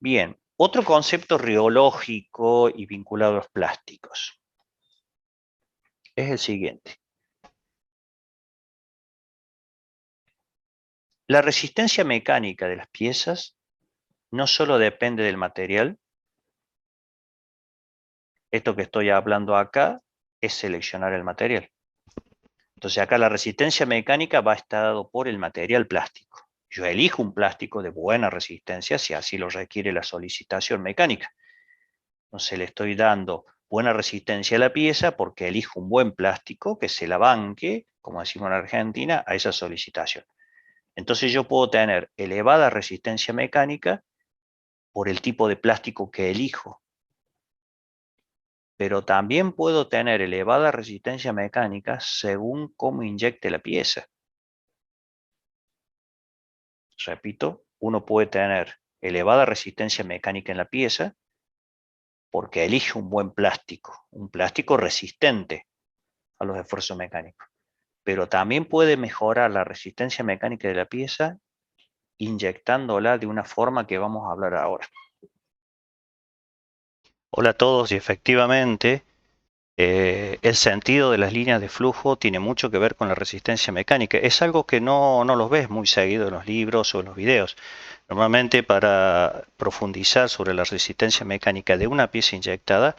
Bien, otro concepto riológico y vinculado a los plásticos es el siguiente. La resistencia mecánica de las piezas no solo depende del material. Esto que estoy hablando acá es seleccionar el material. Entonces acá la resistencia mecánica va a estar dado por el material plástico. Yo elijo un plástico de buena resistencia si así lo requiere la solicitación mecánica. Entonces le estoy dando buena resistencia a la pieza porque elijo un buen plástico que se la banque, como decimos en Argentina, a esa solicitación. Entonces yo puedo tener elevada resistencia mecánica por el tipo de plástico que elijo, pero también puedo tener elevada resistencia mecánica según cómo inyecte la pieza. Repito, uno puede tener elevada resistencia mecánica en la pieza porque elige un buen plástico, un plástico resistente a los esfuerzos mecánicos. Pero también puede mejorar la resistencia mecánica de la pieza inyectándola de una forma que vamos a hablar ahora. Hola a todos, y efectivamente el sentido de las líneas de flujo tiene mucho que ver con la resistencia mecánica. Es algo que no los ves muy seguido en los libros o en los videos. Normalmente para profundizar sobre la resistencia mecánica de una pieza inyectada,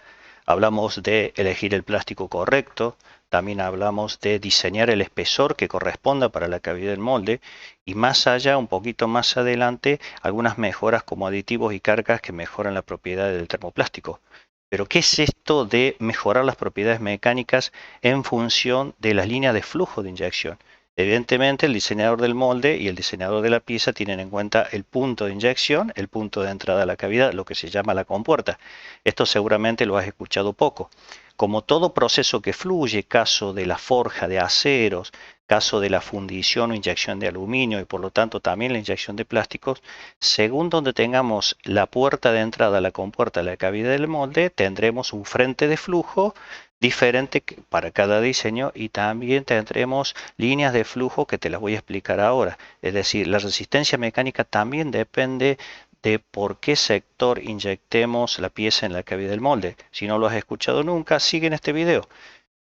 hablamos de elegir el plástico correcto, también hablamos de diseñar el espesor que corresponda para la cavidad del molde y más allá, un poquito más adelante, algunas mejoras como aditivos y cargas que mejoran la propiedad del termoplástico. Pero ¿qué es esto de mejorar las propiedades mecánicas en función de las líneas de flujo de inyección? Evidentemente, el diseñador del molde y el diseñador de la pieza tienen en cuenta el punto de inyección, el punto de entrada a la cavidad, lo que se llama la compuerta. Esto seguramente lo has escuchado poco. Como todo proceso que fluye, caso de la forja de aceros, caso de la fundición o inyección de aluminio y por lo tanto también la inyección de plásticos, según donde tengamos la puerta de entrada, la compuerta, la cavidad del molde, tendremos un frente de flujo diferente para cada diseño y también tendremos líneas de flujo que te las voy a explicar ahora. Es decir, la resistencia mecánica también depende de por qué sector inyectemos la pieza en la cavidad del molde. Si no lo has escuchado nunca, sigue en este video.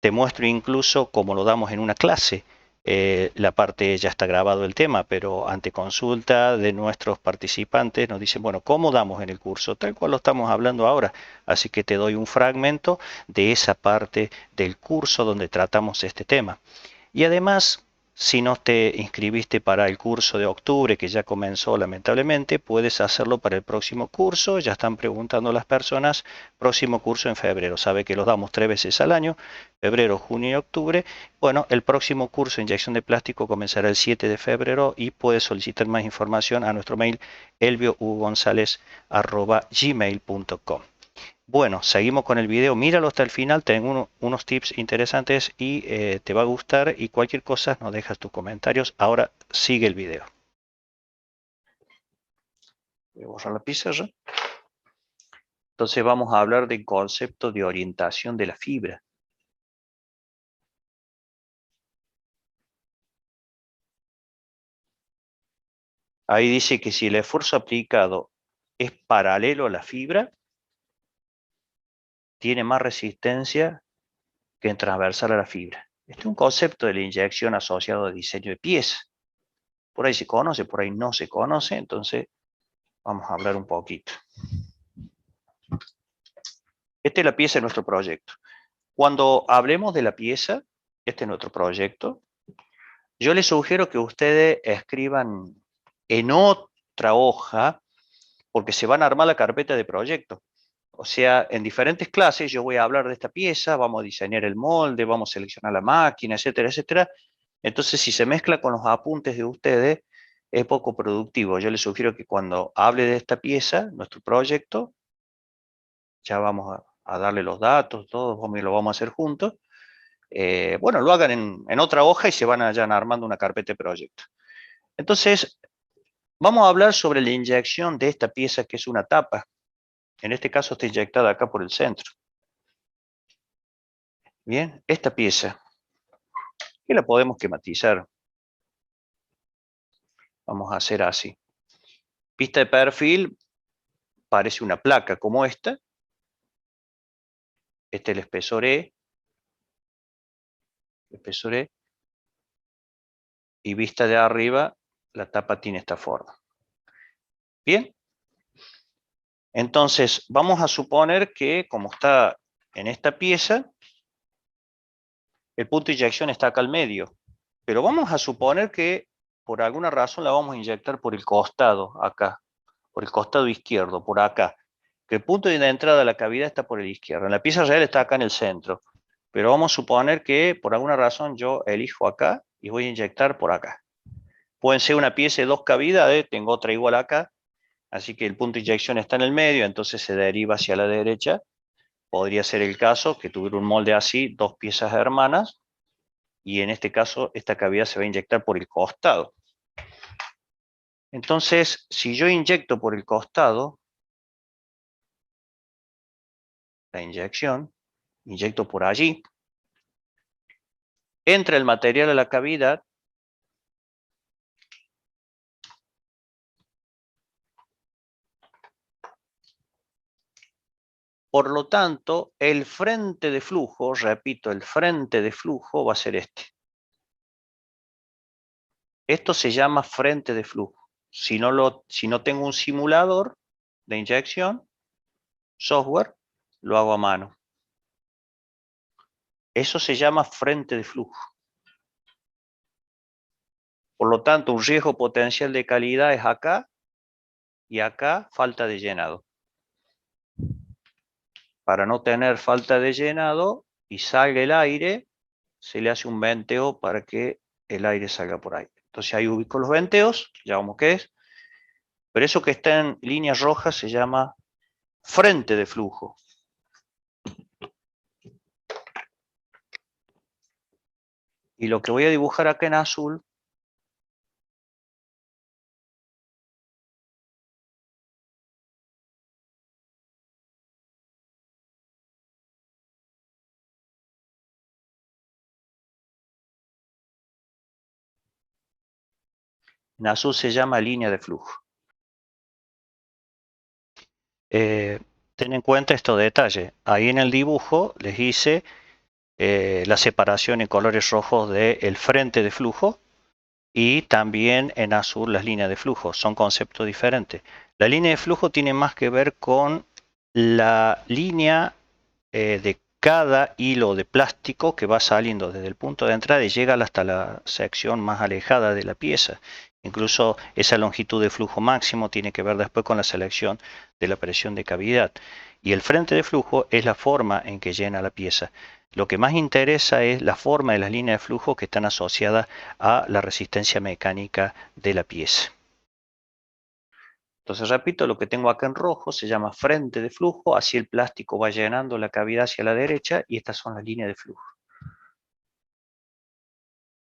Te muestro incluso cómo lo damos en una clase. La parte ya está grabado el tema, pero ante consulta de nuestros participantes nos dicen, bueno, ¿cómo damos en el curso? Tal cual lo estamos hablando ahora. Así que te doy un fragmento de esa parte del curso donde tratamos este tema. Y además, si no te inscribiste para el curso de octubre, que ya comenzó lamentablemente, puedes hacerlo para el próximo curso. Ya están preguntando las personas, próximo curso en febrero. Sabe que los damos 3 veces al año, febrero, junio y octubre. Bueno, el próximo curso de inyección de plástico comenzará el 7 de febrero y puedes solicitar más información a nuestro mail elviohugonzalez@gmail.com. Bueno, seguimos con el video, míralo hasta el final, tengo unos tips interesantes y te va a gustar y cualquier cosa nos dejas tus comentarios. Ahora sigue el video. Voy a borrar la pizarra. Entonces vamos a hablar del concepto de orientación de la fibra. Ahí dice que si el esfuerzo aplicado es paralelo a la fibra, tiene más resistencia que en transversal a la fibra. Este es un concepto de la inyección asociado al diseño de pieza. Por ahí se conoce, por ahí no se conoce, entonces vamos a hablar un poquito. Esta es la pieza de nuestro proyecto. Cuando hablemos de la pieza, este es nuestro proyecto, yo les sugiero que ustedes escriban en otra hoja, porque se van a armar la carpeta de proyecto. O sea, en diferentes clases yo voy a hablar de esta pieza, vamos a diseñar el molde, vamos a seleccionar la máquina, etcétera, etcétera. Entonces, si se mezcla con los apuntes de ustedes, es poco productivo. Yo les sugiero que cuando hable de esta pieza, nuestro proyecto, ya vamos a darle los datos, todos lo vamos a hacer juntos. Bueno, lo hagan en otra hoja y se van allá armando una carpeta de proyecto. Entonces, vamos a hablar sobre la inyección de esta pieza que es una tapa. En este caso está inyectada acá por el centro. Bien, esta pieza, que la podemos esquematizar. Vamos a hacer así. Pista de perfil, parece una placa como esta. Este es el espesor E. Espesor E. Y vista de arriba, la tapa tiene esta forma. Bien. Entonces, vamos a suponer que, como está en esta pieza, el punto de inyección está acá al medio. Pero vamos a suponer que, por alguna razón, la vamos a inyectar por el costado, acá. Por el costado izquierdo, por acá. Que el punto de entrada de la cavidad está por el izquierdo. En la pieza real está acá en el centro. Pero vamos a suponer que, por alguna razón, yo elijo acá y voy a inyectar por acá. Pueden ser una pieza de 2 cavidades, tengo otra igual acá. Así que el punto de inyección está en el medio, entonces se deriva hacia la derecha. Podría ser el caso que tuviera un molde así, 2 piezas hermanas, y en este caso esta cavidad se va a inyectar por el costado. Entonces, si yo inyecto por el costado, la inyección, inyecto por allí, entra el material a la cavidad, por lo tanto, el frente de flujo, repito, el frente de flujo va a ser este. Esto se llama frente de flujo. Si no tengo un simulador de inyección, software, lo hago a mano. Eso se llama frente de flujo. Por lo tanto, un riesgo potencial de calidad es acá y acá falta de llenado. Para no tener falta de llenado y salga el aire, se le hace un venteo para que el aire salga por ahí. Entonces ahí ubico los venteos, ya vamos qué es. Pero eso que está en líneas rojas se llama frente de flujo. Y lo que voy a dibujar acá en azul se llama línea de flujo. Ten en cuenta estos detalles. Ahí en el dibujo les hice la separación en colores rojos del frente de flujo y también en azul las líneas de flujo. Son conceptos diferentes. La línea de flujo tiene más que ver con la línea de cada hilo de plástico que va saliendo desde el punto de entrada y llega hasta la sección más alejada de la pieza. Incluso esa longitud de flujo máximo tiene que ver después con la selección de la presión de cavidad. Y el frente de flujo es la forma en que llena la pieza. Lo que más interesa es la forma de las líneas de flujo que están asociadas a la resistencia mecánica de la pieza. Entonces, repito, lo que tengo acá en rojo se llama frente de flujo, así el plástico va llenando la cavidad hacia la derecha y estas son las líneas de flujo.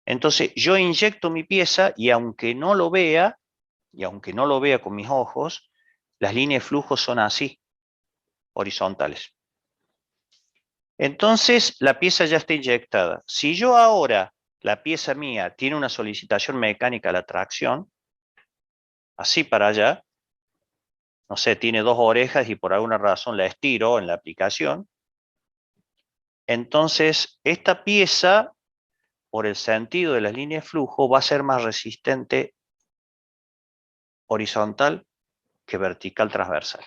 Entonces, yo inyecto mi pieza y aunque no lo vea con mis ojos, las líneas de flujo son así, horizontales. Entonces, la pieza ya está inyectada. Si yo ahora, la pieza mía, tiene una solicitación mecánica a la tracción, así para allá, no sé, tiene 2 orejas y por alguna razón la estiro en la aplicación, entonces esta pieza, por el sentido de las líneas de flujo, va a ser más resistente horizontal que vertical transversal.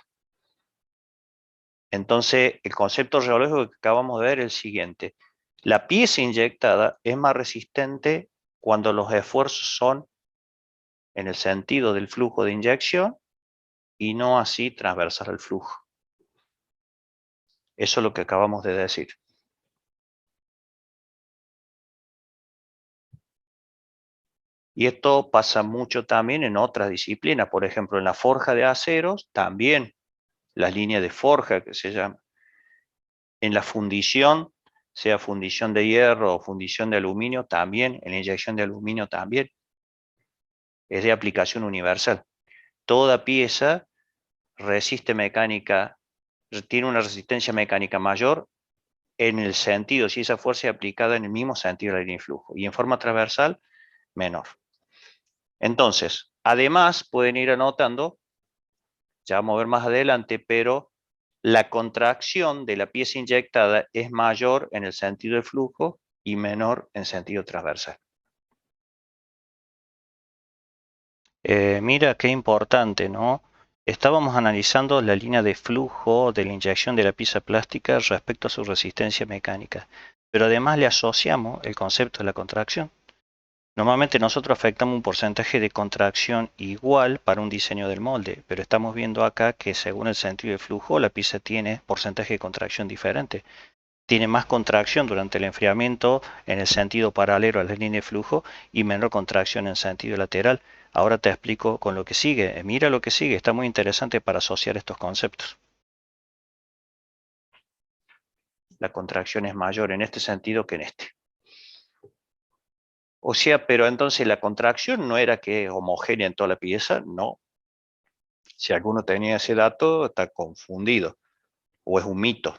Entonces, el concepto reológico que acabamos de ver es el siguiente. La pieza inyectada es más resistente cuando los esfuerzos son en el sentido del flujo de inyección y no así transversal al flujo. Eso es lo que acabamos de decir. Y esto pasa mucho también en otras disciplinas. Por ejemplo, en la forja de aceros, también las líneas de forja que se llama. En la fundición, sea fundición de hierro o fundición de aluminio, también, en la inyección de aluminio también. Es de aplicación universal. Toda pieza resiste mecánica, tiene una resistencia mecánica mayor en el sentido, si esa fuerza es aplicada en el mismo sentido de la línea de flujo, y en forma transversal, menor. Entonces, además pueden ir anotando ya vamos a ver más adelante, pero la contracción de la pieza inyectada es mayor en el sentido de flujo y menor en sentido transversal. Mira qué importante, ¿no? Estábamos analizando la línea de flujo de la inyección de la pieza plástica respecto a su resistencia mecánica, pero además le asociamos el concepto de la contracción. Normalmente nosotros afectamos un porcentaje de contracción igual para un diseño del molde, pero estamos viendo acá que según el sentido de flujo la pieza tiene porcentaje de contracción diferente. Tiene más contracción durante el enfriamiento en el sentido paralelo a la línea de flujo y menor contracción en sentido lateral. Ahora te explico con lo que sigue. Mira lo que sigue, está muy interesante para asociar estos conceptos. La contracción es mayor en este sentido que en este. O sea, pero entonces la contracción no era que es homogénea en toda la pieza, no. Si alguno tenía ese dato, está confundido o es un mito.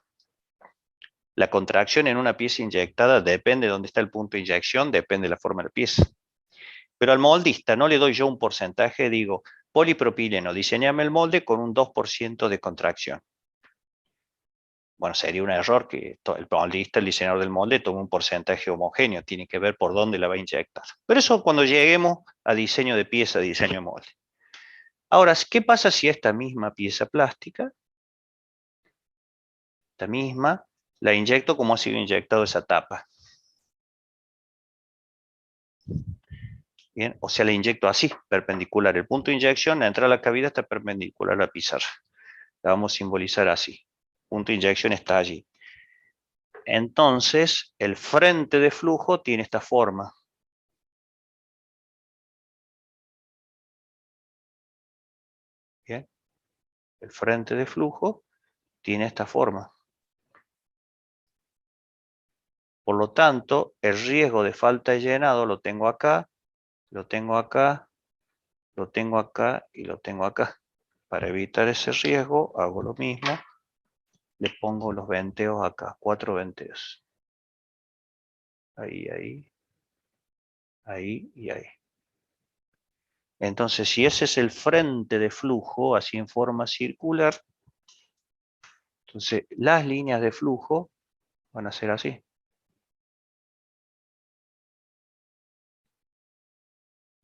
La contracción en una pieza inyectada depende de dónde está el punto de inyección, depende de la forma de la pieza. Pero al moldista no le doy yo un porcentaje, digo, polipropileno, diseñame el molde con un 2% de contracción. Bueno, sería un error que el moldista, el diseñador del molde, tome un porcentaje homogéneo, tiene que ver por dónde la va a inyectar. Pero eso cuando lleguemos a diseño de pieza, diseño de molde. Ahora, ¿qué pasa si esta misma pieza plástica, esta misma, la inyecto como ha sido inyectado esa tapa? Bien, o sea, la inyecto así, perpendicular. El punto de inyección, la entrada a la cavidad está perpendicular a la pizarra. La vamos a simbolizar así. Punto de inyección está allí. Entonces, el frente de flujo tiene esta forma. Bien, el frente de flujo tiene esta forma. Por lo tanto, el riesgo de falta de llenado lo tengo acá, lo tengo acá, lo tengo acá y lo tengo acá. Para evitar ese riesgo, hago lo mismo. Le pongo los venteos acá, 4 venteos. Ahí, ahí, ahí y ahí. Entonces, si ese es el frente de flujo, así en forma circular, entonces las líneas de flujo van a ser así.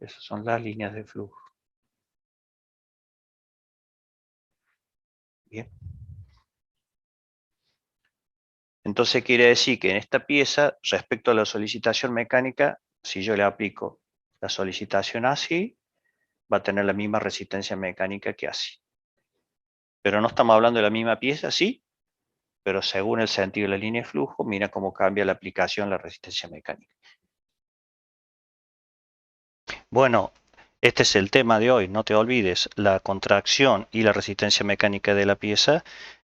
Esas son las líneas de flujo. Bien. Entonces quiere decir que en esta pieza, respecto a la solicitación mecánica, si yo le aplico la solicitación así, va a tener la misma resistencia mecánica que así. Pero no estamos hablando de la misma pieza, sí, pero según el sentido de la línea de flujo, mira cómo cambia la aplicación, la resistencia mecánica. Bueno, este es el tema de hoy, no te olvides, la contracción y la resistencia mecánica de la pieza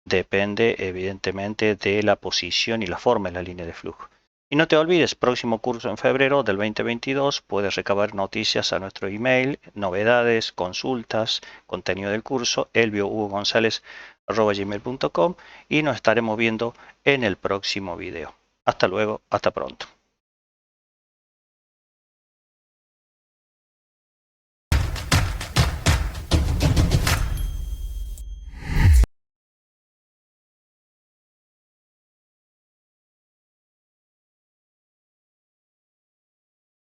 depende evidentemente de la posición y la forma de la línea de flujo. Y no te olvides, próximo curso en febrero del 2022, puedes recabar noticias a nuestro email, novedades, consultas, contenido del curso, elviohugogonzalez@gmail.com y nos estaremos viendo en el próximo video. Hasta luego, hasta pronto.